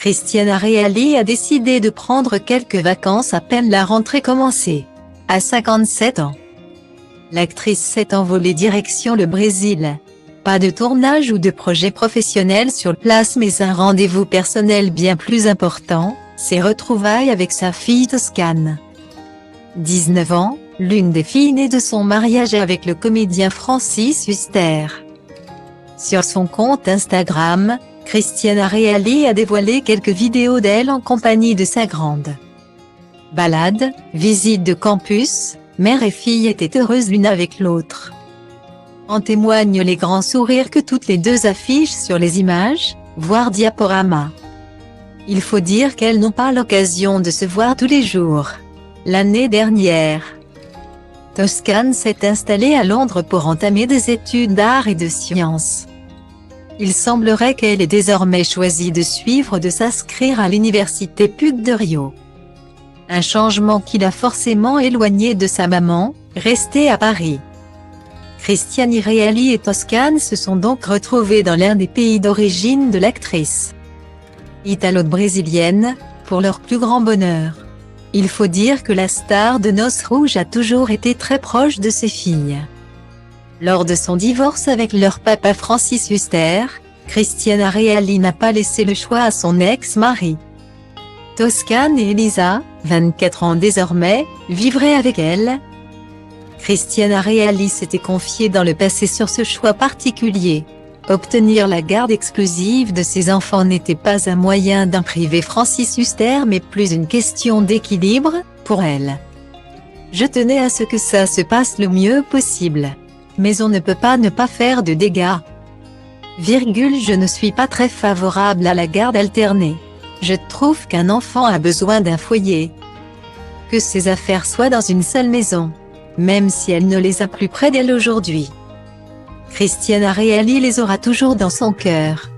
Christiana Reali a décidé de prendre quelques vacances à peine la rentrée commencée. À 57 ans, l'actrice s'est envolée direction le Brésil. Pas de tournage ou de projet professionnel sur place, mais un rendez-vous personnel bien plus important, ses retrouvailles avec sa fille Toscane. 19 ans, l'une des filles nées de son mariage avec le comédien Francis Huster. Sur son compte Instagram, Christiana Reali a dévoilé quelques vidéos d'elle en compagnie de sa grande. Balade, visite de campus, mère et fille étaient heureuses l'une avec l'autre. En témoignent les grands sourires que toutes les deux affichent sur les images, voire diaporamas. Il faut dire qu'elles n'ont pas l'occasion de se voir tous les jours. L'année dernière, Toscane s'est installée à Londres pour entamer des études d'art et de sciences. Il semblerait qu'elle ait désormais choisi de s'inscrire à l'université PUC de Rio. Un changement qui l'a forcément éloignée de sa maman, restée à Paris. Christiana Reali et Toscane se sont donc retrouvés dans l'un des pays d'origine de l'actrice italo-brésilienne, pour leur plus grand bonheur. Il faut dire que la star de Noces Rouges a toujours été très proche de ses filles. Lors de son divorce avec leur papa Francis Huster, Christiana Reali n'a pas laissé le choix à son ex-mari. Toscane et Elisa, 24 ans désormais, vivraient avec elle. Christiana Reali s'était confiée dans le passé sur ce choix particulier. Obtenir la garde exclusive de ses enfants n'était pas un moyen d'imprimer Francis Huster, mais plus une question d'équilibre, pour elle. Je tenais à ce que ça se passe le mieux possible. Mais on ne peut pas ne pas faire de dégâts. Je ne suis pas très favorable à la garde alternée. Je trouve qu'un enfant a besoin d'un foyer. Que ses affaires soient dans une seule maison. Même si elle ne les a plus près d'elle aujourd'hui. Christiana Reali les aura toujours dans son cœur.